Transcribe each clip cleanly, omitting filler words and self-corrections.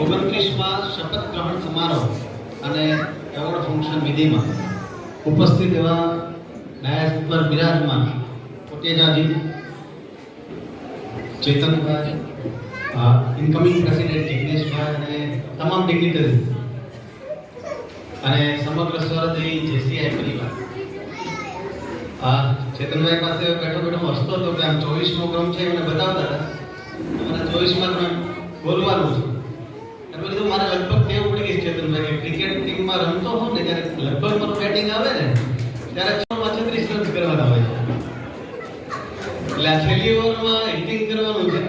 29માં શપથ ગ્રહણ સમારોહ અને એવોર્ડ ફંક્શન વિધિમાં ઉપસ્થિત એવા ડાયસ પર બિરાજમાન કોટેજાજી, ચેતનભાઈ, ઇનકમિંગ પ્રેસિડેન્ટ જિગ્નેશભાઈ અને તમામ ડિગ્નિટરી અને સમગ્ર સ્વરદેવી જેસીઆઈ પરિવાર. ચેતનભાઈ પાસે બેઠો બેઠો હસતો હતો કે આમ 24મો ક્રમ છે મને બતાવતા હતા. મને 24માં ક્રમ બોલવાનું છે. એટલે કીધું મારે લગભગ ટેવ પડી ગઈ ચેતનભાઈ કે ક્રિકેટ ટીમમાં રમતો હોઉં ને ત્યારે લગભગ મારું બેટિંગ આવે ને ત્યારે 36 રન કરવાના હોય છે. એટલે આ છેલ્લી ઓવરમાં હિટિંગ કરવાનું છે.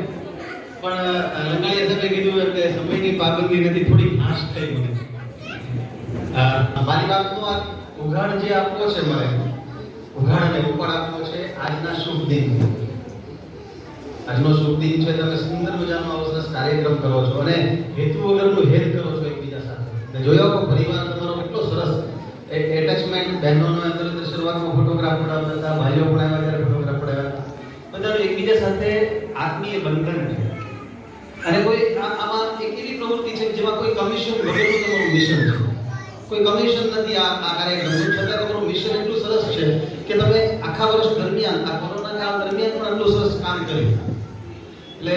પણ લંગાળિયા સાહેબે કીધું કે સમયની પાબંદી નથી, થોડી ફાસ્ટ થઈ મને. મારી વાતનો આ ઉઘાડ જે આપવો છે મારે, ઉઘાડ અને ઉપાડ આપવો છે આજના શુભ દિન. આજનો શુભ દિન છે, તમે સુંદર મજાનો આવો સરસ કાર્યક્રમ કરો છો અને હેતુ વગરનું હેત કરો છો એકબીજા સાથે. અને જોયો કે પરિવાર તમારો કેટલો સરસ એટેચમેન્ટ, બહેનોનો અંદર શરૂઆતમાં ફોટોગ્રાફ પડાવતા હતા, ભાઈઓ પણ આવ્યા ત્યારે ફોટોગ્રાફ પડાવ્યા હતા. બધાનું એકબીજા સાથે આત્મીય બંધન છે. અને કોઈ આમાં એક એવી પ્રવૃત્તિ છે જેમાં કોઈ કમિશન વગરનું તમારું મિશન છે. કોઈ કમિશન નથી આ કાર્યક્રમનું, છતાં તમારું મિશન એટલું સરસ છે કે તમે આખા વર્ષ દરમિયાન, આ કોરોના કાળ દરમિયાન પણ આટલું સરસ કામ કર્યું. એટલે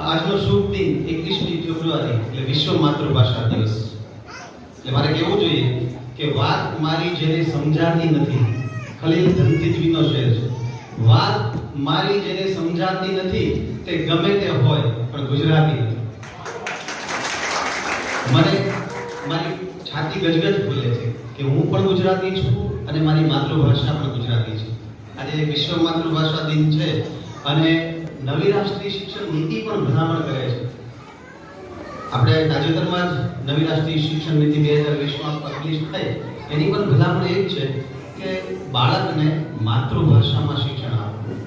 આજનો શુભ દિન 21મી ફેબ્રુઆરી એટલે વિશ્વ માતૃભાષા દિવસ. એટલે મારે કહેવું જોઈએ કે વાત મારી જેને સમજાતી નથી, ખલીલ ધનતીજવીનો શેર છે. વાત મારી જેને સમજાતી નથી તે ગમે તે હોય પણ ગુજરાતી નથી. મને મારી છાતી ગજગજ બોલે છે કે હું પણ ગુજરાતી છું અને મારી માતૃભાષા પણ ગુજરાતી છે. આજે વિશ્વ માતૃભાષા દિન છે અને નવી રાષ્ટ્રીય શિક્ષણ નીતિ પણ ભલામણ કરે છે. આપણે તાજેતરમાં જ નવી રાષ્ટ્રીય શિક્ષણ નીતિ 2020માં પબ્લિશ થઈ, એની પણ ભલામણ એ જ છે કે બાળકને માતૃભાષામાં શિક્ષણ આપવું.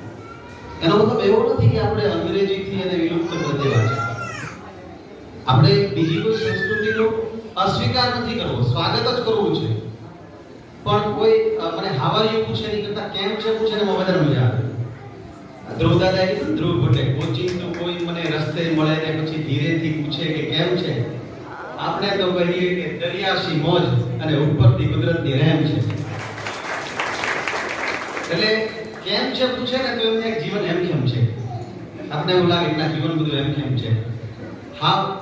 એનો મતલબ એવો નથી કે આપણે અંગ્રેજીથી એને વિલુપ્ત કરી દેવા છે. આપણે બીજી કોઈ સંસ્કૃતિનો અસ્વીકાર નથી કરવો, સ્વાગત જ કરવું છે. પણ કોઈ મને હાવ આર યુ પૂછે નહીં કરતા કેમ છે પૂછે ને વધારે મજા આવે. ધ્રુવ દાદાએ ધ્રુવ ભટ્ટે કોચિંગ તો કોઈ મને રસ્તે મળે ને પછી ધીરેથી પૂછે કે કેમ છે, આપણે તો કહીએ કે દરિયાશી મોજ અને ઉપરથી કુદરતની રહેમ છે. એટલે કેમ છે પૂછે ને તો એમને એક જીવન એમ કેમ છે. આપણે એવું લાગે કે જીવન બધું એમ કેમ છે.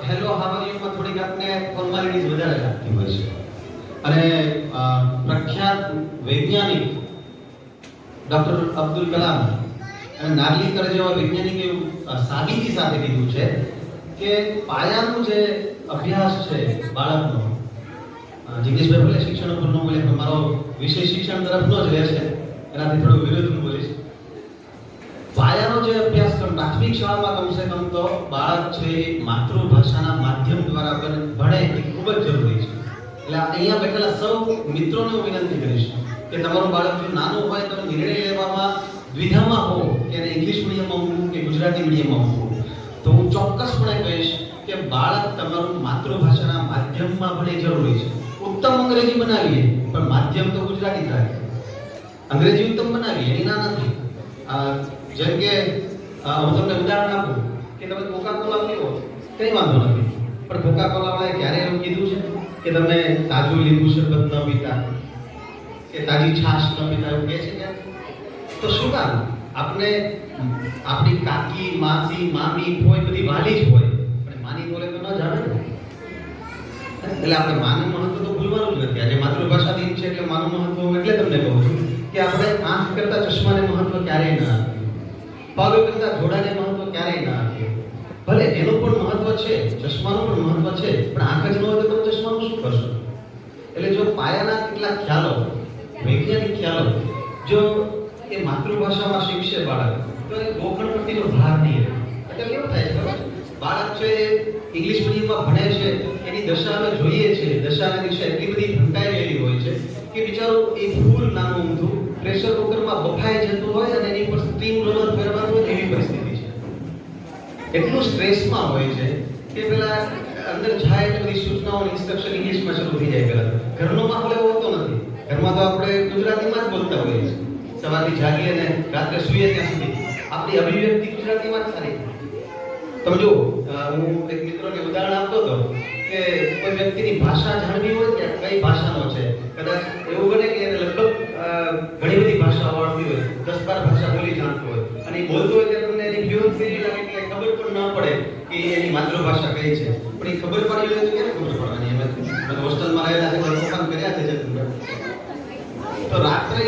હેલો હાવ આર યુ માં થોડીક આપણે ફોર્માલિટીઝ વધારે લાગતી હોય છે. અને પ્રખ્યાત વૈજ્ઞાનિક ડોક્ટર અબ્દુલ કલામ અને નાર્લિકર જેવા વૈજ્ઞાનિકે એવું સાબિતી સાથે કીધું છે કે પાયાનું જે અભ્યાસ છે બાળકનો, જિગ્નેશભાઈ બોલે શિક્ષણ ઉપર ન બોલે પણ મારો વિષય શિક્ષણ તરફનો જ રહેશે, એનાથી થોડું વિરોધ હું બોલીશ. પાયાનો જે અભ્યાસક્રમ પ્રાથમિક શાળામાં કમસે કમ તો બાળક છે એ માતૃભાષાના માધ્યમ દ્વારા ભણે એ ખૂબ જ જરૂરી છે. એટલે અહીંયા બેઠેલા સૌ મિત્રોને હું વિનંતી કરીશ કે તમારું બાળક જો નાનું હોય તો નિર્ણય લેવામાં દ્વિધામાં હો કે ઇંગ્લિશ મીડિયમમાં મૂકવું કે ગુજરાતી મીડિયમમાં મૂકવું, તો હું ચોક્કસપણે કહીશ કે બાળક તમારું માતૃભાષાના માધ્યમમાં ભણે જરૂરી છે. ઉત્તમ અંગ્રેજી બનાવીએ પણ માધ્યમ તો ગુજરાતી થાય. અંગ્રેજી ઉત્તમ બનાવીએ એની ના નથી. જેમ કે હું તમને ઉદાહરણ આપું કે તમે કોકા કોલા પીવો કંઈ વાંધો નથી, પણ કોકા કોલાવાળાએ ક્યારે એવું કીધું છે કે તમે તાજું લીંબુ શરબત ન પીતા કે તાજી છાશ ન પીતા, એવું કહે છે કે? તો શું કામ? આપણે આપણી કાકી, માસી, મામી કોઈ બધી વાલી જ હોય, પણ માની બોલે તો ન જાણે ને. એટલે આપણે માનું મહત્વ તો ભૂલવાનું જ નથી. આજે માતૃભાષા દિન છે એટલે માનું મહત્વ હું એટલે તમને કહું છું કે આપણે આંખ કરતા ચશ્માને મહત્વ ક્યારેય ના આપીએ, પગ કરતા જોડાને મહત્વ ક્યારેય ના આપીએ. ભલે એનું પણ મહત્વ છે, ચશ્માનું પણ મહત્વ છે, પણ આંખ જ ન હોય તો તમે ચશ્માનું શું કરશો? એટલે જો પાયાના કેટલાક ખ્યાલો, વૈજ્ઞાનિક ખ્યાલો જો એ માતૃભાષામાં શીખશે બાળક, તો એ ગોખણ પ્રત્યેનો ભાર નહીં રહે. એટલે કેવું થાય છે બાળક છે ઇંગ્લિશ મીડિયમમાં ભણે છે, એની દશા અમે જોઈએ છે, દશાના દિવસે એટલી બધી ઢંકાઈ ગયેલી હોય છે કે બિચારું એ ફૂલ નાનું ઊંધું પ્રેશર કુકરમાં બફાઈ જતું હોય અને એની પર સ્ટીમ રોલર ફેરવાનું હોય એવી પરિસ્થિતિ છે. એટલું સ્ટ્રેસમાં હોય છે કે પેલા અંદર જાય એટલે બધી સૂચનાઓ ઇન્સ્ટ્રક્શન ઇંગ્લિશમાં શરૂ થઈ જાય. પેલા ઘરનો માહોલ એવો હોતો નથી. ઘરમાં તો આપણે ગુજરાતીમાં જ બોલતા હોઈએ છીએ. સવારથી જાગીએ અને રાત્રે સૂઈએ ત્યાં સુધી આપણી અભિવ્યક્તિ ગુજરાતીમાં જ સારી. તમે જુઓ, હું એક મિત્રોને ઉદાહરણ આપતો હતો કે કોઈ વ્યક્તિની ભાષા જાણવી હોય કે કઈ ભાષાનો છે, કદાચ એવું બને કે એને લગભગ ઘણી બધી ભાષા આવડતી હોય, 10-12 ભાષા બોલી જાણતો હોય, અને એ બોલતો હોય ત્યારે તમને એની ફ્લુઅન્સી લાગે કે ખબર પણ ન પડે કે એની માતૃભાષા કઈ છે. પણ એ ખબર પડી હોય તો કેમ ખબર પડવાની? અમે હોસ્ટેલમાં રહેલા છે, તોફાન કર્યા છે જતનભાઈ. તો રાત્રે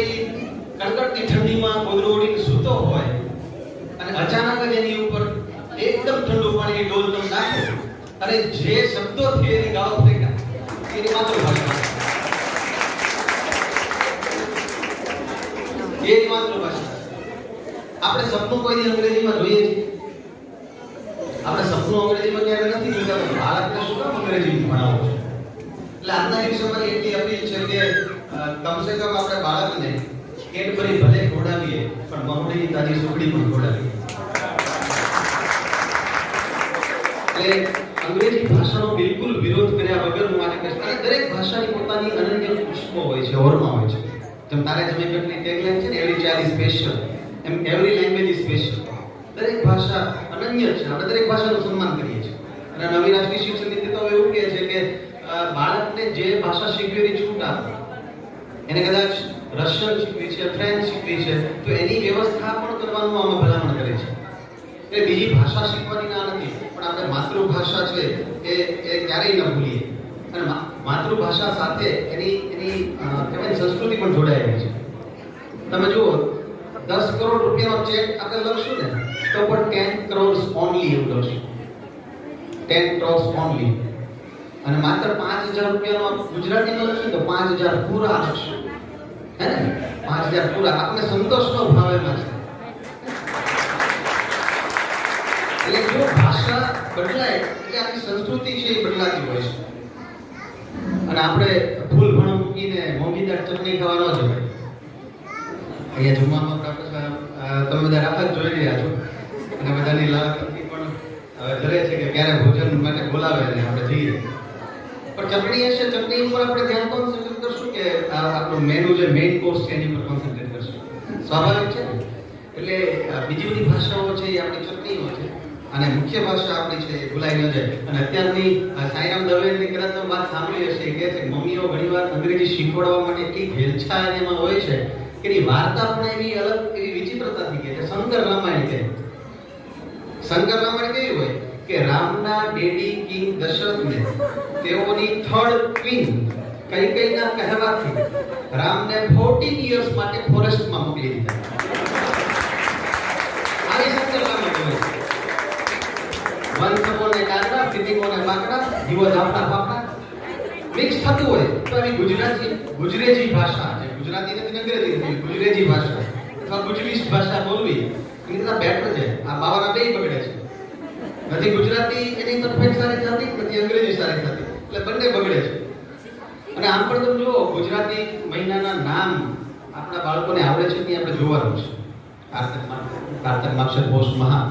કડકડતી ઠંડીમાં ગોદડું ઓઢીને સૂતો હોય અને અચાનક જ એની ઉપર એકદમ ઠંડુ પાણીની ડોલ તમે નાખો અને જે શબ્દોથી એની ગાળો ફેંકા, એની માતૃભાષા, એની માતૃભાષા. આપણે સપનું કોઈ દી અંગ્રેજીમાં જોઈએ છીએ? આપણે સપનું અંગ્રેજીમાં ક્યારે નથી જોતા, પણ બાળકને શું કામ અંગ્રેજી ભણાવો છો? એટલે આજના દિવસોમાં એટલી અપીલ છે કે કમસે કમ આપણે બાળકને કેડબરી ભલે ખવડાવીએ પણ મમડીની તાજી સુખડી પણ ખવડાવીએ. એટલે અંગ્રેજી ભાષાનો બિલકુલ વિરોધ કર્યા વગર હું આજે કહીશ, અને દરેક ભાષાની પોતાની અનન્ય પુષ્પો હોય છે, ઓરમા હોય છે. જેમ તારે જમી કેટલી ટેગલાઈન છે ને, એવરી ચાઇલ્ડ ઇઝ સ્પેશિયલ, એમ એવરી લેંગ્વેજ ઇઝ સ્પેશિયલ. દરેક ભાષા અનન્ય છે. આપણે દરેક ભાષાનું સન્માન કરીએ છીએ. અને નવી રાષ્ટ્રીય શિક્ષણ નીતિ તો એવું કહે છે કે બાળકને જે ભાષા શીખવી એની છૂટ આપો. એને કદાચ રશિયન શીખવી છે, ફ્રેન્ચ શીખવી છે, તો એની વ્યવસ્થા પણ કરવાનું અમે ભલામણ કરે છે. એટલે બીજી ભાષા શીખવાની ના નથી, પણ આપણે માતૃભાષા છે એ ક્યારેય ન ભૂલીએ. અને માતૃભાષા સાથે એની કહેવાય સંસ્કૃતિ પણ જોડાયેલી છે. તમે જુઓ, 10 કરોડ રૂપિયાનો ચેક આપણે લખશું ને તો પણ 10 crores only એવું લખશું, 10 crores only. અને માત્ર 5000 રૂપિયાનો ગુજરાતીમાં લખશું તો 5000 પૂરા લખશું, હે ને? 5000 પૂરા. આપણે સંતોષનો ભાવ એમાં છે. એટલે જો ભાષા બદલાય એટલે આપણી સંસ્કૃતિ છે એ બદલાતી હોય છે. અને આપણે ફૂલ ભણું મૂકીને મોંઘીદાર ચટણી ખાવા ન જવાય. અહીંયા જમવામાં તમે બધા રાહત જોઈ રહ્યા છો અને બધાની લાગણી પણ ધરે છે કે ક્યારે ભોજન માટે બોલાવે ને આપણે જઈએ. પણ ચટણી હશે, ચટણી ઉપર આપણે ધ્યાન કોન્સન્ટ્રેટ કરશું કે આપણું મેનુ જે મેઇન કોર્સ છે એની પર કોન્સન્ટ્રેટ કરશું? સ્વાભાવિક છે. એટલે બીજી બધી ભાષાઓ છે એ આપણી ચટણીઓ છે અને મુખ્ય ભાષા આપણી છે એ ભૂલાઈ ન જાય. અને અત્યારની સાઈરામ દવેની કદાચ તમે વાત સાંભળી હશે કે મમ્મીઓ ઘણીવાર અંગ્રેજી શીખવાડવા માટે એટલી ભેલછા એમાં હોય છે કે એની વાર્તા પણ એવી અલગ એવી વિચિત્રતાથી કહે છે. શંકર રામાયણ કહે. શંકર રામાયણ કેવી હોય કે રામના ડેડી કિંગ દશરથને તેઓની થર્ડ ક્વીન કૈકેયીના કહેવાથી રામને 14 યર્સ માટે ફોરેસ્ટમાં મોકલી દીધા. આવી શંકર રામાયણ હોય. વંશકોને કાગડા, સિદ્ધિકોને બાકડા, જીવો જાફડા ફાફડા મિક્સ થતું હોય તો એની ગુજરેજી ભાષા છે. ગુજરાતી નથી, અંગ્રેજી નથી, ગુજરેજી ભાષા અથવા ગુજરીશ ભાષા બોલવી એની કરતા બેટર છે. આ બાવાના બેય બગડે છે. નથી ગુજરાતી એની પરફેક્ટ સારી થતી, નથી અંગ્રેજી સારી થતી, એટલે બંને બગડે છે. અને આમ પણ તમે જુઓ, ગુજરાતી મહિનાના નામ આપણા બાળકોને આવડે છે ત્યાં આપણે જોવાનું છે. કારતક માક્ષર પોષ મહા,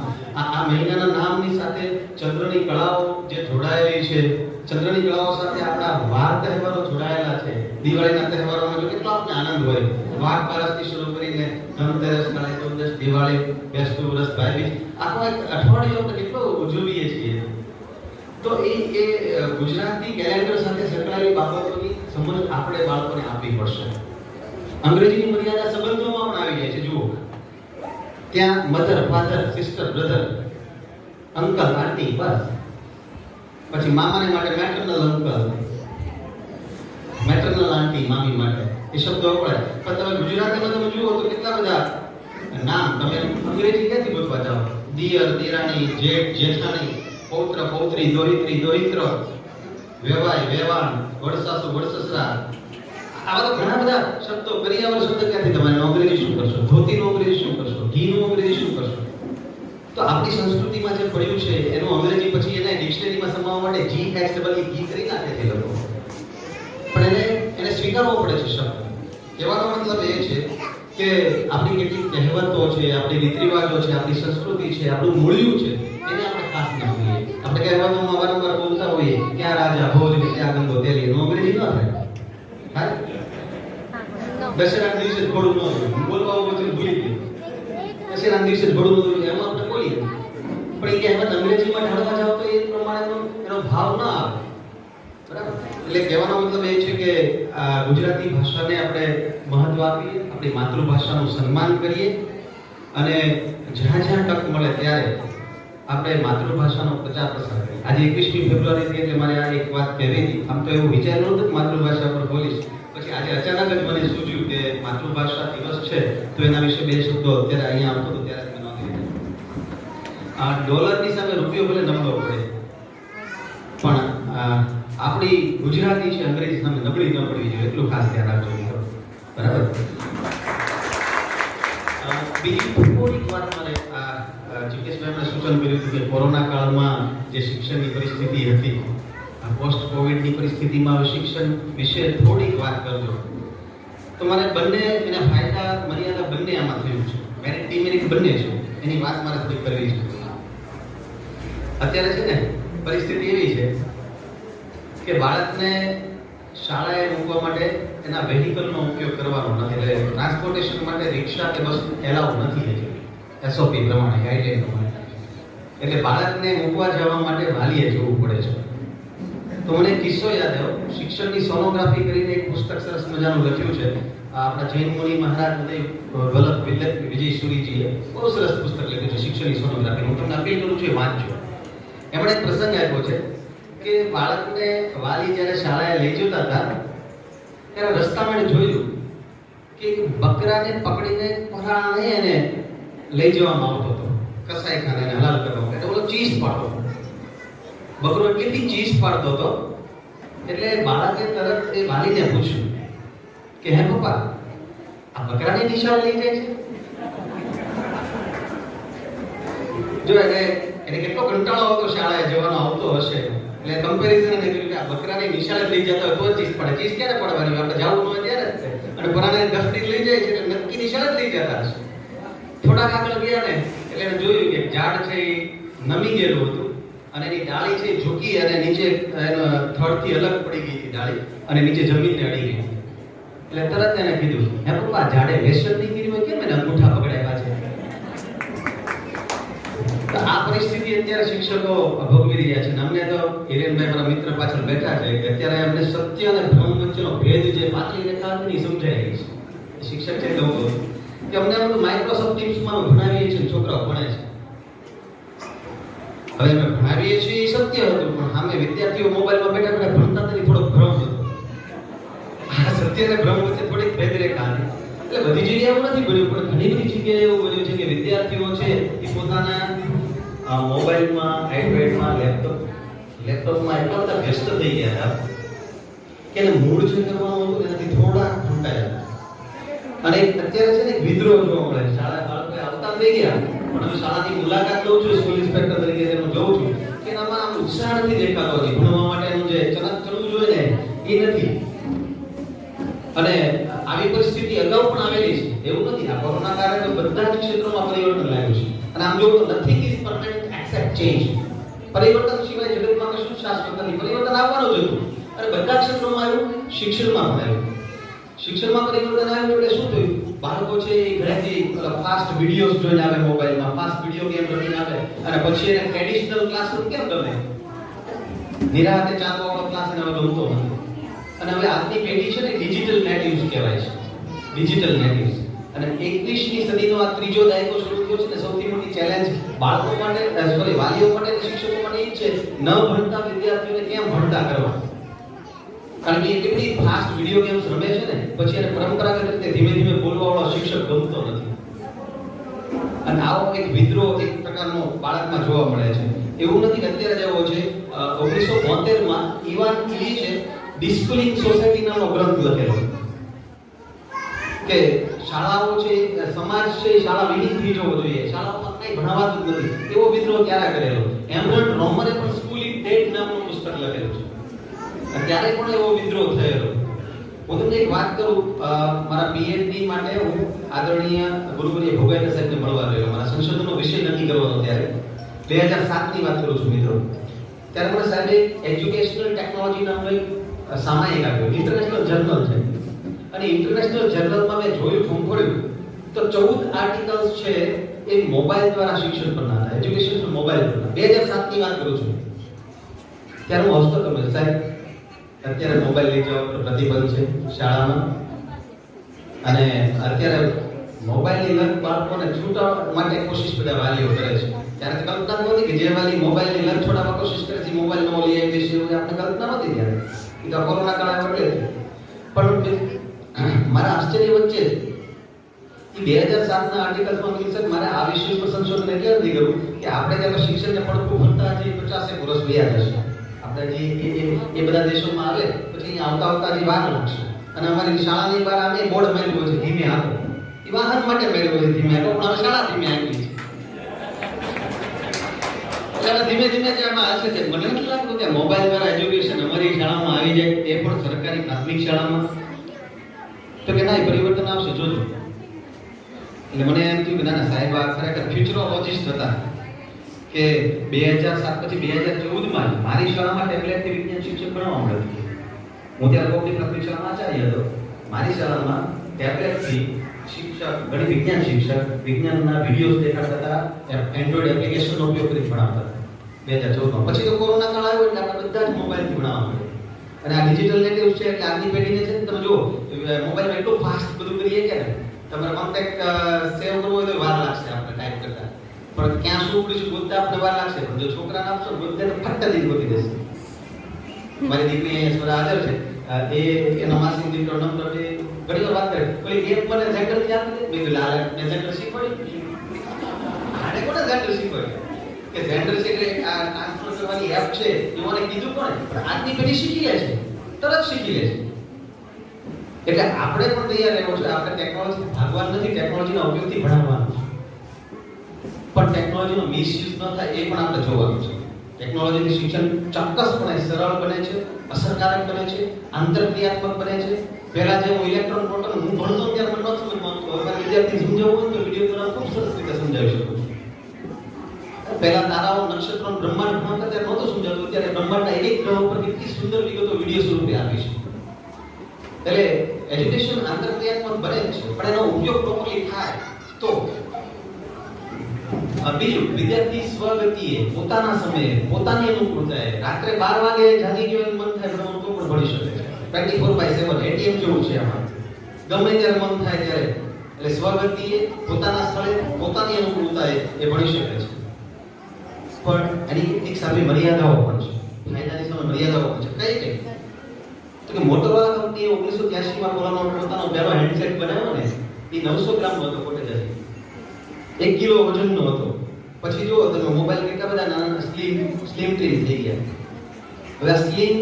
આ મહિનાના નામની સાથે ચંદ્રની કળાઓ જે જોડાયેલી છે, ચંદ્રની કળાઓ સાથે આપણા વાર તહેવારો જોડાયેલા છે. દિવાળીના તહેવારોમાં જો કેટલો આપણે આનંદ હોય, વાઘ બારસથી શરૂ કરીને ધનતેરસ, કાળી ચૌદસ, દિવાળી, બેસતું વરસ, ભાઈબીજ, આખો એક અઠવાડિયું આપણે કેટલો ઉજવીએ છીએ. તો એ ગુજરાતી કેલેન્ડર સાથે સંકળાયેલી બાબતોની સમજ આપણે બાળકોને આપવી પડશે. અંગ્રેજીની મર્યાદા સંબંધોમાં પણ આવી જાય છે. જુઓ, ત્યાં mother, father, sister, brother, uncle, aunty, બસ. પછી મામાને માટે મેટરનલ અંકલ, મેટરનલ આંટી, મામી માટે એ શબ્દો વપરાય. પણ તમે ગુજરાતીમાં તમે જુઓ તો કેટલા બધા નામ તમે અંગ્રેજી ક્યાંથી ગોતવા જાઓ? દિયર, દિરાણી, જેઠ, જેઠાણી, પૌત્ર, પૌત્રી, દોહિત્રી, દોહિત્ર, વેવાય, વેવાણ, વડસાસુ, વડસસરા, આવા તો ઘણા બધા શબ્દો. કરિયાવર શબ્દ ક્યાંથી તમારે અંગ્રેજી શું કરશો? ધોતીનું અંગ્રેજી શું કરશો? ઘીનું અંગ્રેજી શું કરશો? તો આપણી સંસ્કૃતિમાં જે પડ્યું છે એનું અંગ્રેજી પછી એને ડિક્શનરીમાં સમાવવા માટે ઘી કરી નાખે છે લોકો. પણ એને સ્વીકારવો પડે છે શબ્દ. કહેવાનો મતલબ એ છે કે આપણી કેટલીક કહેવતો છે, આપણી રીત રિવાજો છે, આપણી સંસ્કૃતિ છે, આપણું મૂળિયું છે, એને આપણે ખાસ ના ભૂલીએ. આપણે કહેવતોમાં વારંવાર બોલતા હોઈએ ક્યાં રાજા ભોજ કે ક્યાં ગંગો તેલી, એનું અંગ્રેજી ન થાય. દશેરાના દિવસે ઘોડું ન હોય, બોલવા ઉભો થઈને ભૂલી ગયો. દશેરાના દિવસે ઘોડું ન હોય એમાં આપણે બોલીએ, પણ એ કહેવત અંગ્રેજી અંગ્રેજીમાં ઢાળવા જાઓ તો એ પ્રમાણેનો એનો ભાવ ના આવે. બરાબર? એટલે કહેવાનો મતલબ એ છે કે ગુજરાતી ભાષાને આપણે મહત્વ આપીએ, આપણી માતૃભાષાનું સન્માન કરીએ અને જ્યાં જ્યાં તક મળે ત્યારે આપણે માતૃભાષાનો પ્રચાર પ્રસાર કરીએ. આજે 21મી ફેબ્રુઆરી થી એટલે મારે આ એક વાત કહેવી હતી. આમ તો એવું વિચાર્યું નહોતું કે માતૃભાષા પર બોલીશ, પછી આજે અચાનક જ મને સૂઝ્યું કે માતૃભાષા દિવસ છે તો એના વિશે બે શબ્દો અત્યારે અહીંયા આવતો હતો ત્યારે મેં નોંધી લીધા. આ ડોલરની સામે રૂપિયો ભલે નબળો પડે પણ આપણી ગુજરાતી છે અંગ્રેજી સામે નબળી ન પડવી જોઈએ, એટલું ખાસ ધ્યાન રાખજો મિત્રો. બરાબર? બીજી થોડીક વાત મારે જીકેશભાઈ સૂચન કર્યું હતું કે કોરોના કાળમાં જે શિક્ષણની પરિસ્થિતિ હતી, પોસ્ટ કોવિડની પરિસ્થિતિમાં શિક્ષણ વિશે થોડીક વાત કરજો. તો મારે બંને એના ફાયદા મર્યાદા બંને આમાં થયું છે, મેરિટ ડિમેરિટ બંને છે, એની વાત મારે થોડી કરવી છે. અત્યારે છે ને પરિસ્થિતિ એવી છે કે બાળકને શાળાએ મૂકવા માટે એના વેહિકલનો ઉપયોગ કરવાનો નથી, એટલે ટ્રાન્સપોર્ટેશન માટે રિક્ષા કે બસ એલાઉ નથી હજી એસઓપી પ્રમાણે, ગાઈડલાઈન પ્રમાણે. એટલે બાળકને મૂકવા જવા માટે વાલીએ જવું પડે છે. તો મને કિસ્સો યાદ આવ્યો. શિક્ષણની સોનોગ્રાફી કરીને એક પુસ્તક સરસ મજાનું લખ્યું છે આપણા જૈન મુનિ મહારાજ વલ્લભ વિજય સુરીજીએ. બહુ સરસ પુસ્તક લખ્યું છે શિક્ષણની સોનોગ્રાફી. હું તમને અપીલ કરું છું એ વાંચજો. એમણે એક પ્રસંગ આપ્યો છે કે બાળકને વાલી જ્યારે શાળાએ લઈ જતા હતા ત્યારે રસ્તામાં જોયું કે બકરાને પકડીને પરાણે એને લઈ જવામાં આવતો હતો કસાઈખાને હલાલ કરવા માટે. ઓલો ચીઝ પાડતો, બકરો એટલી ચીઝ પાડતો હતો એટલે બાળકે તરત એ વાલીને પૂછ્યું કે હે પપ્પા, આ બકરાની નિશાળ લઈ જાય છે? જો એને કેટલો કંટાળો હતો શાળાએ જવાનો આવતો હશે એટલે કમ્પેરિઝન એને કર્યું કે આ બકરાની નિશાળે લઈ જતા હોય તો ચીઝ પડે. ચીઝ ક્યારે પડવાની? આપણે જવું ન હોય ત્યારે જ. અને પરાણે દફતી લઈ જાય છે એટલે નક્કી નિશાળે જ લઈ જતા હશે. થોડાક આગળ ગયા ને એટલે એને જોયું કે ઝાડ છે એ નમી ગયેલું હતું અને એની ડાળી છે ઝૂકી અને નીચે થડથી અલગ પડી ગઈ હતી ડાળી અને નીચે જમીનને અડી ગઈ. એટલે તરત એને કીધું, હે પપ્પા, ઝાડે વેસણ નહીં કર્યું હોય કેમ એને અંગૂઠા પકડાવ્યા છે? તો આ પરિસ્થિતિ અત્યારે શિક્ષકો ભોગવી રહ્યા છે. અમને તો હિરેનભાઈ મારા મિત્ર પાછળ બેઠા છે કે અત્યારે અમને સત્ય અને ભ્રમ વચ્ચેનો ભેદ જે પાતળી રેખા હતી સમજાઈ રહી છે. શિક્ષક છે લોકો કે અમને બધું માઇક્રોસોફ્ટ ટીમ્સમાં ભણાવીએ છીએ, છોકરાઓ ભણે છે. હવે અમે ભણાવીએ છીએ એ સત્ય હતું પણ સામે વિદ્યાર્થીઓ મોબાઈલમાં બેઠા બેઠા ભણતા નથી, થોડો ભ્રમ હતો. આ સત્ય અને ભ્રમ વચ્ચે થોડીક ભેદરેખા હતી. એટલે બધી જગ્યાએ એવું નથી બન્યું પણ ઘણી બધી જગ્યાએ એવું બન્યું છે કે વિદ્યાર્થીઓ છે એ પોતાના મોબાઈલમાં, આઈપેડમાં, લેપટોપમાં એટલા બધા વ્યસ્ત થઈ ગયા હતા કે એને મૂળ જે કરવાનું હતું એનાથી થોડા ઠંડાયા. અને અત્યારે છે ને વિદ્રોહ જોવા મળે. શાળા બાળકો આવતા થઈ ગયા પણ હવે શાળાની મુલાકાત લઉં છું સ્કૂલ ઇન્સ્પેક્ટર તરીકે તેનું જોઉં છું કે એનામાં આમ ઉત્સાહ નથી દેખાતો. ભણવા માટેનું જે ચલણ ચલવું જોઈએ ને એ નથી. અને આવી પરિસ્થિતિ અગાઉ પણ આવેલી છે, એવું નથી. આ કોરોના કારણે બધા જ ક્ષેત્રોમાં પરિવર્તન લાવ્યું છે. અને આમ જો nothing is permanent accept change. પરિવર્તન સિવાય જગતમાં કશું શાશ્વત નથી. પરિવર્તન આવવાનું જ હતું અને બધા ક્ષેત્રોમાં આવ્યું, શિક્ષણમાં પણ આવ્યું. શિક્ષણમાં પરિવર્તન આવ્યું એટલે શું થયું? બાળકો છે એ ઘરેથી ફાસ્ટ વિડીયોઝ જોઈને આવે, મોબાઈલમાં ફાસ્ટ વિડીયો ગેમ રમીને આવે અને પછી એને ટ્રેડિશનલ ક્લાસરૂમ કેમ ગમે? નિરાતે ચાંદવાળો ક્લાસ એને હવે ગમતો નથી. અને હવે આજની પેઢી છે ને ડિજિટલ નેટિવ્સ કહેવાય છે, ડિજિટલ નેટિવ્સ. અને 21મી સદીનો આ ત્રીજો દાયકો શરૂ થયો છે ને સૌથી મોટી ચેલેન્જ બાળકો માટે, વાલીઓ માટે, શિક્ષકો માટે એ છે ન ભણતા વિદ્યાર્થીઓને કેમ ભણતા કરવા. કારણ કે એટલી બધી ફાસ્ટ વિડીયો ગેમ્સ રમે છે ને પછી એને પરંપરાગત રીતે ધીમે ધીમે બોલવાવાળો શિક્ષક ગમતો નથી. અને આવો એક વિદ્રોહ એક પ્રકારનો બાળકમાં જોવા મળે છે. એવું નથી કે અત્યારે જેવો છે 1972માં ઇવાન ઇલીચે ડિસ્કુલિંગ સોસાયટી નામનો ગ્રંથ લખેલો કે શાળાઓ છે, સમાજ છે, શાળા વિહીન થઈ જવો જોઈએ, શાળામાં કંઈ ભણાવાતું જ નથી, એવો વિદ્રોહ ત્યારે કરેલો. એમ્બ્રન્ટ રોમરે પણ સ્કૂલ ઇન ડેડ નામનું પુસ્તક લખેલું છે. ત્યારે પણ એવો વિદ્રોહ થયેલો. હું તમને એક વાત કરું, મારા પીએચડી માટે હું આદરણીય ગુરુવર્ય ભોગાઈના સાહેબને મળવા ગયો. મારા સંશોધનનો વિષય નક્કી કરવાનો ત્યારે 2007ની વાત કરું છું મિત્રો. ત્યારે મને સાહેબે એજ્યુકેશનલ ટેકનોલોજી નામનો એક સામાયિક આપ્યો, ઇન્ટરનેશનલ જર્નલ છે. અને ઇન્ટરનેશનલ જર્નલમાં મેં જોયું, ખંખોળ્યું તો 14 આર્ટિકલ્સ છે એ મોબાઈલ દ્વારા શિક્ષણ પર ના થાય, એજ્યુકેશન મોબાઈલ પર. 2007 ની વાત કરું છું. ત્યારે હું હસતો હતો સાહેબ, અત્યારે મોબાઈલ લઈ જવા પર પ્રતિબંધ છે શાળામાં, અને અત્યારે મોબાઈલની લત બાળકોને છૂટાવવા માટે કોશિશ બધા વાલીઓ કરે છે. ત્યારે કલ્પના નહોતી કે જે વાલી મોબાઈલની લત છોડાવવા કોશિશ કરે છે મોબાઈલ નો લઈ આવી છે, એવું આપણે કલ્પના નહોતી ત્યારે. એ તો કોરોના કાળ વડે. પણ મારા આશ્ચર્ય વચ્ચે એ 2007 ના આર્ટિકલ્સમાં મિલશે મારે આ વિષય પર સંશોધન એટલે નથી કર્યું કે આપણે જ્યારે શિક્ષણને પડતું ભણતા જે 50 વર્ષ વયા જશે, આપણે જે એ બધા દેશોમાં આવે પછી આવતા આવતા જે વાર લાગશે. અને અમારી શાળાની બહાર અમે બોર્ડ માર્યું છે ધીમે હાલો, એ વાહન માટે માર્યું છે ધીમે હાલો, પણ હવે શાળા ધીમે આવી છે. એટલે ધીમે ધીમે જે આમાં હશે છે. મને નથી લાગતું કે મોબાઈલ દ્વારા એજ્યુકેશન અમારી શાળામાં આવી જાય, એ પણ સરકારી પ્રાથમિક શાળામાં. તો કે ના, પરિવર્તન આવશે, જોજો. એટલે મને એમ થયું કે ના સાહેબ આ ખરેખર ફ્યુચરોલોજિસ્ટ હતા કે 2007 પછી 2014 માં મારી શાળામાં ટેબ્લેટથી વિજ્ઞાન શિક્ષક ભણવા મળ્યું. હું ત્યારે કોપની પ્રાથમિક શાળામાં આચાર્ય હતો. મારી શાળામાં ટેબ્લેટથી શિક્ષક, ગણિત વિજ્ઞાન શિક્ષક વિજ્ઞાનના વિડીયોઝ દેખાડતા હતા, એન્ડ્રોઇડ એપ્લિકેશનનો ઉપયોગ કરી ભણાવતા હતા 2014 માં. પછી તો કોરોના કાળ આવ્યો એટલે આપણે બધા જ મોબાઈલથી ભણાવવા મળ્યા. અને આ ડિજિટલ નેટિવ છે એટલે આજની પેઢીને છે તમે જુઓ મોબાઈલમાં એટલું ફાસ્ટ બધું કરીએ કે ને તમારે કોન્ટેક્ટ સેવ કરવો હોય તો વાર લાગશે આપણે ટાઈપ કરતા, પણ ક્યાં શું કરીશું ગોતતા આપણે વાર લાગશે. પણ જો છોકરાને આપશો ગોતતે તો ફટકાથી ગોતી દેશે. મારી દીકરી અહીંયા સ્વરા હાજર છે, એ એનો માસી દીકરો નંબર એ ઘણી વાર વાત કરે ઓલી ગેમ મને જેન્ડર યાદ નથી. મેં કીધું લાલ મેં જેન્ડર શીખવાડી, આને કોને જેન્ડર શીખવાડી કે જેન્ડર છે કે આ ટ્રાન્સફર કરવાની એપ છે એ મને કીધું કોણે? પણ આજની પેઢી શીખી લે છે, તરત શીખી લે છે. એટલે આપણે પણ તૈયાર રહેવું છે. આપણે ટેકનોલોજી ભાગવાનું નથી, ટેકનોલોજીના ઉપયોગથી ભણાવવાનું છે. પણ ટેકનોલોજીનો મિસયુઝ ન થાય એ પણ આપણે જોવાનું છે. ટેકનોલોજીથી શિક્ષણ ચોક્કસપણે સરળ બને છે, અસરકારક બને છે, આંતરક્રિયાત્મક બને છે. પહેલા જે હું ઇલેક્ટ્રોન પ્રોટોન હું ભણતો ત્યારે મને નહોતું સમજવાનું, હવે વિદ્યાર્થી સમજાવવું હોય તો વિડીયો દ્વારા ખૂબ સરસ રીતે સમજાવી શકું છું. પહેલા તારાઓ, નક્ષત્રો, બ્રહ્માંડ ભણતા ત્યારે નહોતું સમજાતું, ત્યારે બ્રહ્માંડના એક ગ્રહ ઉપર કેટલી સુંદર વિગતો વિડીયો સ્વરૂપે આપી છે. એટલે એજ્યુકેશન આંતરક્રિયાત્મક બને છે, પણ એનો ઉપયોગ પ્રોપરલી થાય તો. બીજું, વિદ્યાર્થી સ્વગતિએ પોતાના સમયે પોતાની અનુકૂળતાએ રાત્રે 12 વાગે જાગી ગયો મન થાય ભણવાનું તો પણ ભણી શકે છે. 24/7 એટીએમ જેવું છે આમાં, ગમે ત્યારે મન થાય ત્યારે. એટલે સ્વગતિએ પોતાના સ્થળે પોતાની અનુકૂળતાએ એ ભણી શકે છે. પણ એની એક સામે મર્યાદાઓ પણ છે, ફાયદાની સામે મર્યાદાઓ પણ છે. કઈ કઈ? તો કે મોટોરોલા કંપનીએ 1983 માં પોતાનો પહેલો હેન્ડસેટ બનાવ્યો ને, એ 900 ગ્રામનો હતો, ખોટે જાય 1 કિલો વજનનો હતો. પછી જો તમે મોબાઈલ કેટલા બધા નાના સ્લિમ ટ્રીમ થઈ ગયા. હવે આ સ્લિમ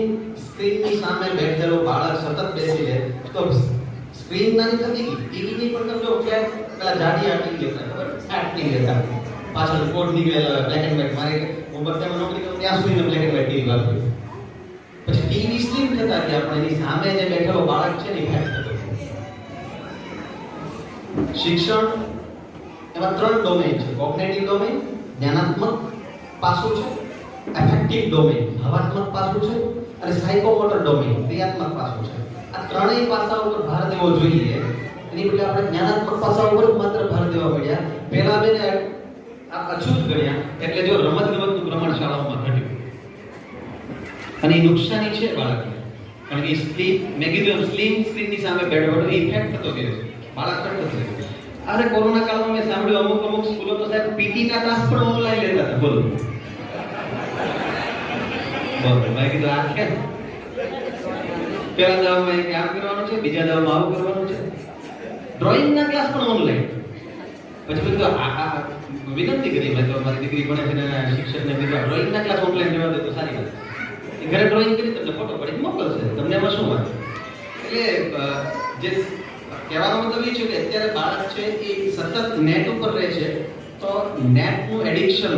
સ્ક્રીનની સામે બેઠેલો બાળક સતત બેસી રહે તો સ્ક્રીન નાની થતી ગઈ. ટીવીની પણ તમે જો ક્યાંક પેલા જાડી આટલી લેતા, ખબર આટલી લેતા, પાછળ કોડ નીકળેલા બ્લેક એન્ડ વ્હાઈટ. મારે હું બધામાં નોકરી કરું ત્યાં સુધી બ્લેક એન્ડ વ્હાઈટ ટીવી વાપર્યું. પછી ટીવી સ્ક્રીન થતા ગયા, પણ એની સામે જે બેઠેલો બાળક છે ને એ ફેક્ટ થતો. શિક્ષણ એમાં 3 ડોમેન છે. કોગ્નિટિવ ડોમેન, જ્ઞાનાત્મક પાસું છે, એફેક્ટિવ ડોમેન, ભાવાત્મક પાસું છે, અને સાયકોમોટર ડોમેન, ક્રિયાત્મક પાસું છે. આ ત્રણેય પાસાઓ પર ભાર દેવો જોઈએ. એની બદલે આપણે જ્ઞાનાત્મક પાસા ઉપર માત્ર ભાર દેવા પડ્યા. પહેલા બેને આ અછૂત ગણ્યા, એટલે જો રમતગમતનું પ્રમાણ શાળાઓમાં ઘટ્યું. અને એ નુકસાની છે બાળકને, કારણ કે મેં કીધું સ્લિમ સ્ક્રીનની સામે બેઠો ઇફેક્ટ થતો ગયો છે, બાળક કરતો ગયો. અરે કોરોના કાળમાં મેં સાંભળ્યું અમુક સ્કૂલો તો સાહેબ પીટી ના ક્લાસ પણ ઓનલાઈન લેતા હતા. બોલો મેં કીધું આ કેમ? પહેલા દાવમાં એક આમ કરવાનું છે, બીજા દાવમાં આવું કરવાનું છે. ડ્રોઈંગ ના ક્લાસ પણ ઓનલાઈન. પછી મેં કીધું વિનંતી કરી, મેં તો મારી દીકરી ભણે છે ને શિક્ષકને કીધું ડ્રોઈંગ ના ક્લાસ ઓનલાઈન લેવા દે તો સારી વાત. ઘરે ડ્રોઈંગ કરી તમને ફોટો પડી મોકલશે, તમને એમાં શું વાત? એટલે જે કહેવાનો મતલબ એ છે કે અત્યારે બાળક છે એ સતત નેટ ઉપર રહે છે, તો નેટનું એડિક્શન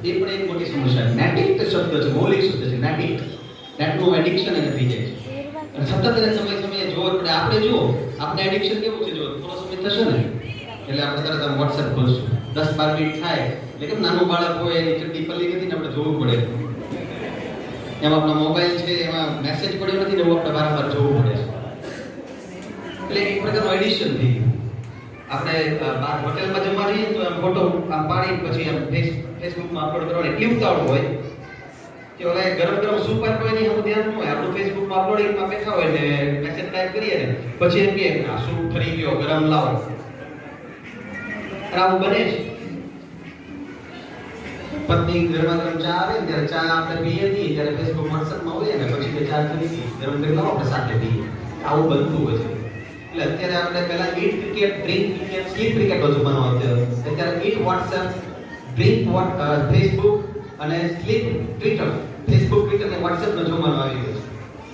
એ પણ એક મોટી સમસ્યા છે. નેટિક શબ્દ છે, મૌલિક શબ્દ છે, નેટિક. નેટનું એડિક્શન એને થઈ જાય છે. સતત એને સમયે જોવો પડે. આપણે જુઓ, આપણે એડિક્શન કેવું છે, જો થોડો સમય થશે ને એટલે આપણે તરત આમ WhatsApp ખોલશું, 10-12 મિનિટ થાય એટલે કેમ નાનું બાળક હોય એની ચડ્ડી પલ્લી નથી ને આપણે જોવું પડે. એમાં આપણો મોબાઈલ છે, એમાં મેસેજ પડ્યો નથી ને એવું આપણે વારંવાર જોવું પડે છે. એટલે એક પ્રકારનું એડિશન થઈ ગયું. આપણે બહાર હોટેલમાં જમવા જઈએ તો આમ ફોટો આમ પાડી પછી આમ ફેસબુકમાં અપલોડ કરવાનો એટલી ઉતાવળ હોય કે ઓલા ગરમ ગરમ સૂપ આપ્યો એની આપણું ધ્યાન ન હોય. આપણું ફેસબુકમાં અપલોડિંગમાં બેઠા હોય ને મેસેજ ટાઈપ કરીએ ને પછી એમ કે આ સૂપ ફરી ગયો ગરમ લાવો. આવું બને છે. પત્ની ગરમા ગરમ ચા આવે ને ત્યારે ચા આપણે પીએ નહીં ત્યારે ફેસબુક વોટ્સએપમાં હોય ને પછી તે ચા કરી ગરમ ગરમ લાવો આપણે સાથે પીએ. આવું બનતું હોય છે. એટલે અત્યારે આપણે પહેલા eat cricket drink cricket sleep cricket બધું બનાવતો અત્યારે ઈટ વોટ્સએપ ડ્રિંક ફેસબુક અને સ્લીપ ટ્વિટર ફેસબુક ટ્વિટર અને વોટ્સએપ નો જમાનો આવી ગયો છે.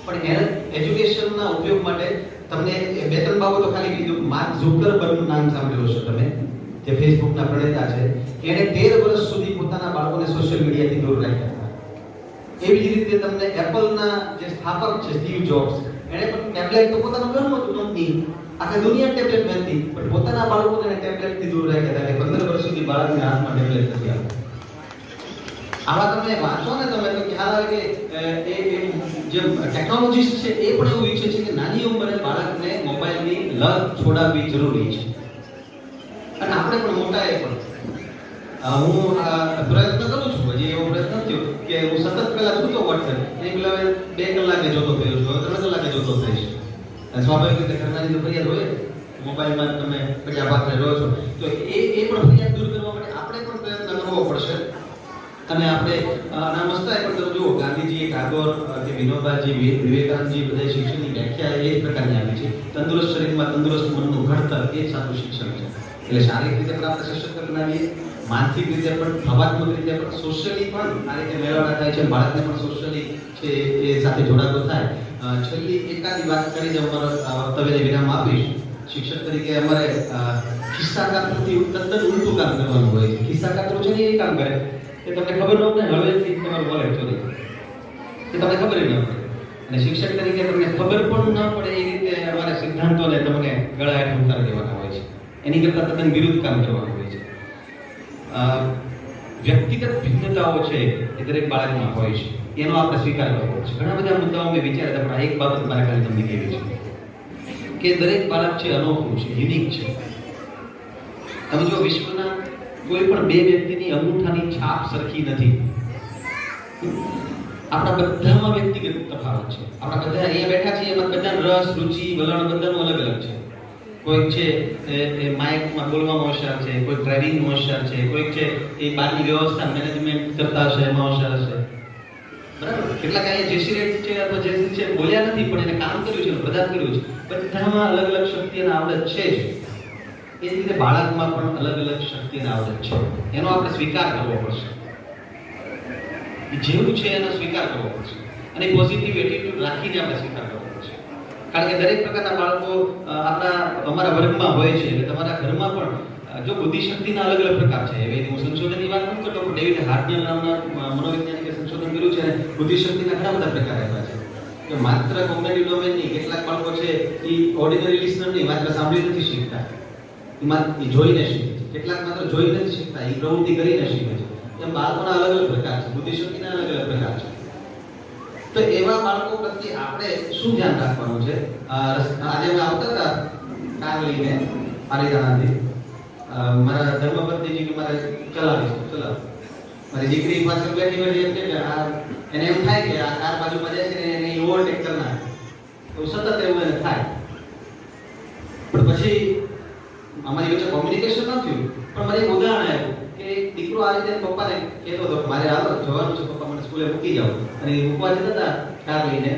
પણ એને એજ્યુકેશનના ઉપયોગ માટે તમને બે ત્રણ બાબતો ખાલી કીધું. માર્ક ઝુકરબર્ગનું નામ સાંભળ્યું હશે તમે, જે ફેસબુકના પ્રણેતા છે. એણે 13 વર્ષ સુધી પોતાના બાળકોને સોશિયલ મીડિયાથી દૂર રાખ્યા હતા. એવી જ રીતે તમને એપલના જે સ્થાપક છે સ્ટીવ જોબ્સ, એણે પણ ટેબ્લેટ તો પોતાનું ઘરનું હતું કંપની, આખા દુનિયા ટેબ્લેટ નથી, પણ પોતાના બાળકોને ટેબ્લેટથી દૂર રાખ્યા હતા કે 15 વર્ષ સુધી બાળકને હાથમાં ટેબ્લેટ નથી આવતું. આવા તમે વાંચો ને તમે તો ખ્યાલ આવે કે એ જે ટેકનોલોજીસ્ટ છે એ પણ એવું ઈચ્છે છે કે નાની ઉંમરે બાળકને મોબાઈલની લત છોડાવવી જરૂરી છે. અને આપણે પણ મોટાએ પણ હું પ્રયત્ન કરું છું, હજી એવો પ્રયત્ન થયો કે હું સતત પહેલા જોતો વોટ્સએપ, એ પેલા 2 કલાકે જોતો થયો છું, 3 કલાકે જોતો થઈશ. સ્વાભાવિક રીતે ઘરનાની તો ફરિયાદ હોય, મોબાઈલમાં તમે પડ્યા પાત્ર રહો છો, તો એ પણ ફરિયાદ દૂર કરવા માટે આપણે પણ પ્રયત્ન કરવો પડશે. અને આપણે નામસ્તા પણ તમે જુઓ, ગાંધીજી, ટાગોર કે વિનોબાજી, વિવેકાનંદજી બધા શિક્ષણની વ્યાખ્યા એ પ્રકારની આપી છે. તંદુરસ્ત શરીરમાં તંદુરસ્ત મનનું ઘડતર એ સાચું શિક્ષણ છે. એટલે શારીરિક રીતે પણ આપણે સશક્ત બનાવીએ, માનસિક રીતે પણ, ભાવાત્મક રીતે પણ, સોશિયલી પણ આ રીતે મેળવણા થાય છે. બાળકને પણ સોશિયલી છે એ સાથે જોડાતો થાય. છેલ્લી એકાદી વાત કરીને અમારા વક્તવ્યને વિરામ આપીશ. શિક્ષક તરીકે અમારે ખિસ્સાકાર પ્રતિ તદ્દન ઉલટું કામ કરવાનું હોય છે. ખિસ્સાકારો છે ને એ કામ કરે કે તમને ખબર ન પડે હવેથી તમારું વોલેટ ચોરી, એ તમને ખબર ન પડે. અને શિક્ષક તરીકે તમને ખબર પણ ન પડે એ રીતે અમારા સિદ્ધાંતોને તમને ગળા હેઠળ ઉતારી દેવાના હોય છે. એની કરતા તદ્દન વિરુદ્ધ કામ કરવાનું હોય છે. વ્યક્તિગત ભિન્નતાઓ છે એ દરેક બાળકમાં હોય છે, એનો આપણે સ્વીકાર કરવો છે. ઘણા બધા મુદ્દાઓ મેં વિચાર્યા હતા, પણ એક બાબત મારે ખાલી તમને કહેવી છે કે દરેક બાળક છે અનોખું છે, યુનિક છે. તમે જો વિશ્વના કોઈ પણ 2 વ્યક્તિની અંગૂઠાની છાપ સરખી નથી. આપણા બધામાં વ્યક્તિગત તફાવત છે. આપણા બધા અહીંયા બેઠા છીએ, એમાં બધાનો રસ, રુચિ, વલણ બધાનું અલગ અલગ છે. કોઈક છે એ માઇકમાં બોલવામાં હોશિયાર છે, કોઈ ડ્રાઇવિંગમાં હોશિયાર છે, કોઈક છે એ બહારની વ્યવસ્થા મેનેજમેન્ટ કરતા હશે એમાં હોશિયાર હશે. બરાબર? કેટલાક અહીંયા જેસી રેડ છે અથવા જેસી છે બોલ્યા નથી, પણ એને કામ કર્યું છે, પ્રદાન કર્યું છે. બધામાં અલગ અલગ શક્તિ અને આવડત છે જ. એ જ રીતે બાળકમાં પણ અલગ અલગ શક્તિ અને આવડત છે. એનો આપણે સ્વીકાર કરવો પડશે. જેવું છે એનો સ્વીકાર કરવો પડશે અને પોઝિટિવ એટીટ્યુડ રાખીને આપણે સ્વીકાર કરવો પડશે. કારણ કે દરેક પ્રકારના બાળકો અમારા વર્ગમાં હોય છે. એટલે તમારા ઘરમાં પણ જો બુદ્ધિશક્તિના અલગ અલગ પ્રકાર છે. હવે હું સંશોધનની વાત નથી કરતો, પણ ડેવિડ હાર્ટનર નામના મનોવૈજ્ઞાનિકે સંશોધન કર્યું છે અને બુદ્ધિશક્તિના ઘણા બધા પ્રકાર આપ્યા છે. કે માત્ર કોગ્નિટિવ ડોમેનની કેટલાક બાળકો છે એ ઓર્ડિનરી લિસનર નહીં, માત્ર સાંભળી નથી શીખતા, એ જોઈને શીખે છે. કેટલાક માત્ર જોઈ નથી શીખતા, એ પ્રવૃત્તિ કરીને શીખે છે. એમ બાળકોના અલગ અલગ પ્રકાર છે, બુદ્ધિશક્તિના અલગ અલગ પ્રકાર છે. તો એવા બાળકો પ્રત્યે આપણે શું ધ્યાન રાખવાનું છે? આજે અમે આવતા હતા કાર લઈને પાલીતાણાથી, મારા ધર્મપત્નીજી કે મારે ચલાવીશું, મારી દીકરી પાછળ બેઠી બેઠી એમ કે એને એમ થાય કે આ કાર બાજુમાં જાય છે ને એને ઓવરટેક કરનાર, તો સતત એવું એને થાય. પણ પછી અમારી વચ્ચે કોમ્યુનિકેશન ન થયું, પણ મારે એક ઉદાહરણ આવ્યું કે દીકરો આ રીતે પપ્પાને કહેતો હતો મારે જવાનું છે, પપ્પા મને સ્કૂલે મૂકી જાઓ. અને મૂકવા જતા હતા કાર લઈને,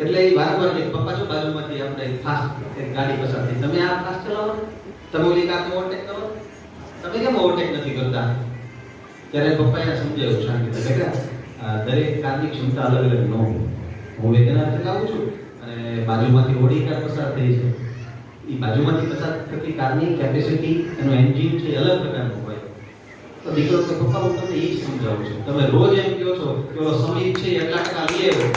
એટલે એ વારંવાર કે પપ્પા જો બાજુમાંથી આપણે ફાસ્ટ એક ગાડી પસાર થઈ, તમે આ ફાસ્ટ ચલાવો, તમે ઓલી કારને ઓવરટેક કરો, તમે કેમ ઓવરટેક નથી કરતા? ત્યારે પપ્પાએ સમજાવ્યું શાંતિથી, બેટા દરેક કારની ક્ષમતા અલગ અલગ ન હોય. હું વેગનાર ચલાવું છું અને બાજુમાંથી ઓડી કાર પસાર થઈ છે, એ બાજુમાંથી પસાર થતી કારની કેપેસિટી, એનું એન્જિન છે અલગ પ્રકારનું હોય. તો દીકરો કે પપ્પા હું તમને એ જ સમજાવું છું, તમે રોજ એમ કહો છો કે ઓલો સમીપ છે એટલા ટકા લઈ આવ્યો,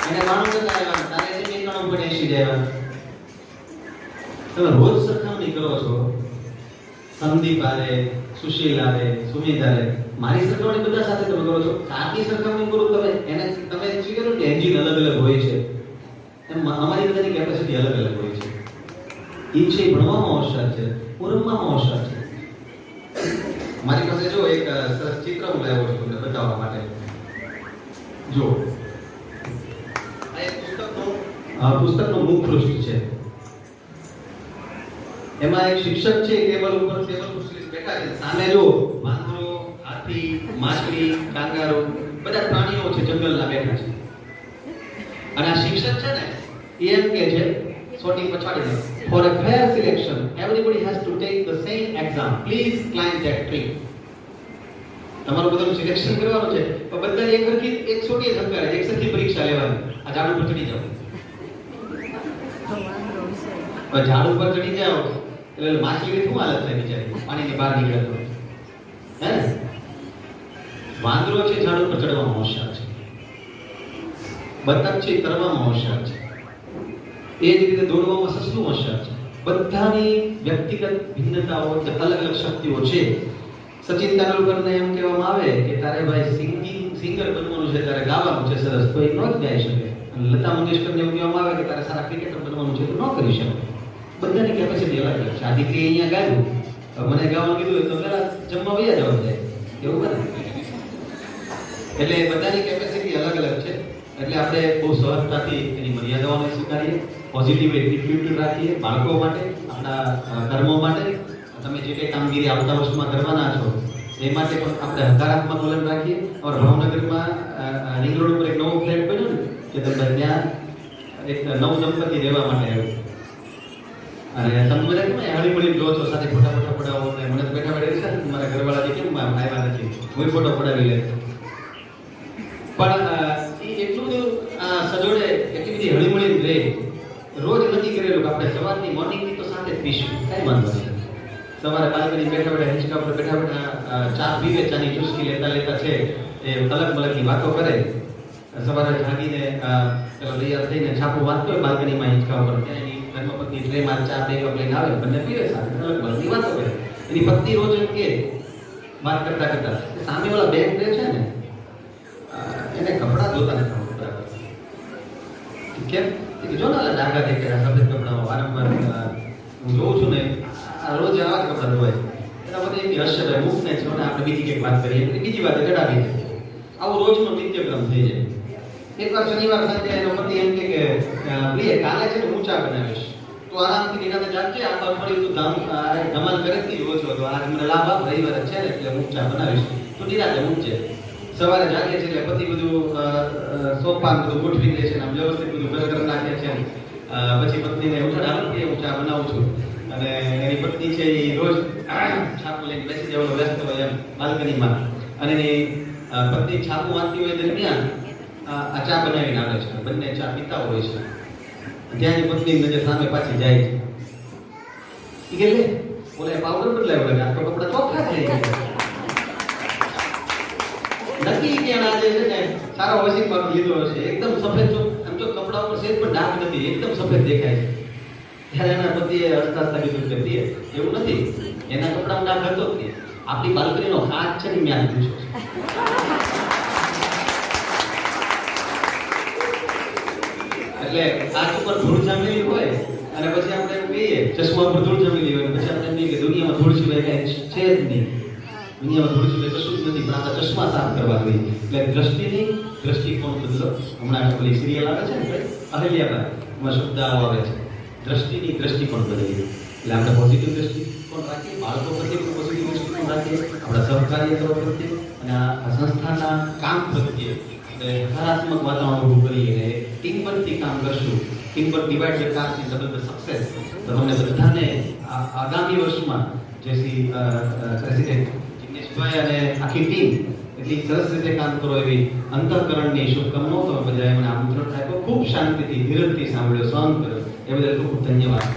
એને 92 ટકા આવ્યા, તારે જે 80 જાય. તમે રોજ સરખામણી કરો છો સંદીપ આરે, સુશીલ આરે, સુમિત આરે, મારી સરખામણી બધા સાથે તમે કરો છો. કારની સરખામણી કરો તમે સ્વીકારો કે એન્જિન અલગ અલગ હોય છે, એમ અમારી બધાની કેપેસિટી અલગ અલગ હોય છે. એ છે ભણવામાં હોશિયાર છે, રમવામાં હોશિયાર છે. મારી પાસે જો એક સરસ ચિત્ર હું લાવ્યો છું તમને બતાવવા માટે. જો આ એક પુસ્તકનું મુખ પૃષ્ઠ છે. એમાં એક શિક્ષક છે, ટેબલ ઉપર બેઠા છે. સામે જો વાંદરો, હાથી, માછલી, કાંગારો બધા પ્રાણીઓ છે જંગલના બેઠા છે. અને આ શિક્ષક છે ને એ એમ કે છે sorting પછાડીને, for a fair selection everybody has to take the same exam, please climb that tree. તમારું બધાનું સિલેક્શન કરવાનું છે તો બધા એક સરખી એક છોટી સંકારે એક સરખી પરીક્ષા લેવાની. આ ઝાડ ઉપર ચડી જાઓ, ઝાડ ઉપર ચડી જાઓ એટલે માછલીની શું હાલત થાય બિચારી, પાણીની બહાર નીકળે તો હે. વાંદરો છે ઝાડ ઉપર ચડવામાં હોશિયાર છે, બતક છે તરવામાં હોશિયાર છે, એ જ રીતે દોડવામાં સસલું હોશિયાર છે. બધાની વ્યક્તિગત ભિન્નતાઓ, અલગ અલગ શક્તિઓ છે. સચિન તેંડુલકરને એમ કહેવામાં આવે કે તારે ભાઈ સિંગર બનવાનું છે, તારે ગાવાનું છે સરસ, તો એ ન જ ગાઈ શકે. અને લતા મંગેશકરને એમ કહેવામાં આવે કે તારે સારા ક્રિકેટર બનવાનું છે, તો ન કરી શકે. બધાની કેપેસિટી અલગ અલગ છે. આ દીકરી અહીંયા ગાયું, મને ગાવાનું કીધું તો પેલા જમવા વયા જવા જાય એવું બને. એટલે બધાની કેપેસિટી અલગ અલગ છે. એટલે આપણે બહુ સહજતાથી એની મર્યાદાઓને સ્વીકારીએ, પોઝિટિવ એટીટ્યુડ રાખીએ બાળકો માટે, આપણા કર્મો માટે. તમે જે કંઈ કામગીરી આવતા વર્ષમાં કરવાના છો એ માટે પણ આપણે હકારાત્મક વલણ રાખીએ. और ભાવનગરમાં રિંગ રોડ ઉપર એક નવો ફ્લેટ બન્યો ને કે તમે ત્યાં એક નવ દંપતી રહેવા માટે આવ્યું. અને તમે બધા કેમ હળીમળી લો છો, સાથે ફોટા પડાવો ને મને બેઠા બેઠા છે મારા ઘરવાળા કેમ આવ્યા નથી, હું ફોટો પડાવી લે. પણ એ એટલું બધું સજોડે, એટલી બધી હળીમળી રહે. રોજ નક્કી કરેલું કે આપણે સવારની મોર્નિંગની તો સાથે જ પીશું, કાંઈ વાંધો નહીં. સવારે બાલ્કની બેઠા હિંચકા પર બેઠા ચા પીવે, ચાની ચુસ્કી લેતા છે એ અલગ મલગની વાતો કરે. સવારે જાગીને પેલો તૈયાર થઈને છાપું વાંચતો હોય બાલ્કનીમાં હિંચકા ઉપર, ત્યાં એની ધર્મપત્ની ટ્રેમાં ચા બે કપ લઈને આવે, બંને પીવે સાથે અલગ મલગની વાતો કરે. એની પત્ની રોજ એમ કે વાત કરતા સામે ઓલા બેગ રહે છે ને એને કપડાં ધોતા નથી બરાબર. કેમ કે જો ને ડાઘા દેખાય સફેદ કપડાં વારંવાર હું જોઉં છું ને રોજ આવા જ કપડાં ધોવાય. એના બધે એની હર્ષભાઈ મૂકને છે ને આપણે બીજી કંઈક વાત કરીએ, બીજી વાત ગડાવી છે. આવું રોજનો નિત્યક્રમ થઈ જાય. એકવાર શનિવાર સાંજે એનો પતિ એમ કે પ્રિય કાલે છે ને હું ચા બનાવીશ, તો આરામથી નિરાતે જાગજે, આ અઠવાડિયું તું ધમાલ કરે જ ઓછો તો આજ મને લાભ આપ, રવિવાર છે ને એટલે હું ચા બનાવીશ, તું નિરાતે મૂકજે. સવારે જાગે છે એટલે પતિ બધું સોપાન બધું ગોઠવી દે છે, આમ વ્યવસ્થિત બધું ઘર ઘર નાખે છે. પછી પત્નીને ઉઠાડ કે હું ચા બનાવું છું. અને એની પત્ની છે એ રોજ છાપું લઈને બેસી જવાનો વ્યસ્ત હોય એમ બાલ્કનીમાં. અને એની પત્ની છાપું વાંચતી હોય દરમિયાન આ ચા બનાવીને આવે છે. બંને ચા પીતા હોય છે. ત્યાં એની પત્ની નજર સામે પાછી જાય છે. એ કે લે ઓલા પાવડર બદલાયો હોય, આ તો કપડા ચોખ્ખા થઈ ગયા. નક્કી ત્યાં આજે છે ને સારો વોશિંગ પાવડર લીધો હશે, એકદમ સફેદ, આમ તો કપડા ઉપર સેજ પણ ડાઘ નથી, એકદમ સફેદ દેખાય છે. ત્યારે એના પતિએ હસતા કીધું કે પ્રિય એવું નથી, એના કપડામાં ડાઘ હતો જ નહીં, આપણી બાલ્કનીનો કાચ છે ને મેં પૂછ્યો છે. એટલે કાચ ઉપર ધૂળ જામેલી હોય અને પછી આપણે એમ કહીએ ચશ્મા ઉપર ધૂળ જામેલી હોય, પછી આપણે એમ કહીએ કે દુનિયામાં ધૂળ સિવાય કાંઈ છે જ નહીં, દુનિયામાં ધૂળ સિવાય કશું જ નથી, પણ આપણા ચશ્મા સાફ કરવા જોઈએ. એટલે દ્રષ્ટિની દ્રષ્ટિકોણ બદલો. હમણાં પેલી સિરિયલ આવે છે ને અહલ્યાબાઈ, એમાં શબ્દ આવે છે દ્રષ્ટિની દ્રષ્ટિકોણ બદલીએ. એટલે આપણે પોઝિટિવ દ્રષ્ટિકોણ રાખીએ, બાળકો પ્રત્યે પણ પોઝિટિવ દ્રષ્ટિકોણ રાખીએ, આપણા સહકાર્યકરો પ્રત્યે અને આ સંસ્થાના કામ પ્રત્યે હકારાત્મક વાતાવરણ ઊભું કરીએ. ટીમ વર્કથી કામ કરશું, team work divide the task in double the success. તો તમને બધાને આગામી વર્ષમાં જે શ્રી પ્રેસિડેન્ટ જિગ્નેશભાઈ અને આખી ટીમ એટલી સરસ રીતે કામ કરો એવી અંતઃકરણની શુભકામનાઓ તમે બધાએ મને આમંત્રણ આપ્યો. ખૂબ શાંતિથી ધીરજથી સાંભળ્યો, સહન કર્યો, એ બદલ ખૂબ ધન્યવાદ.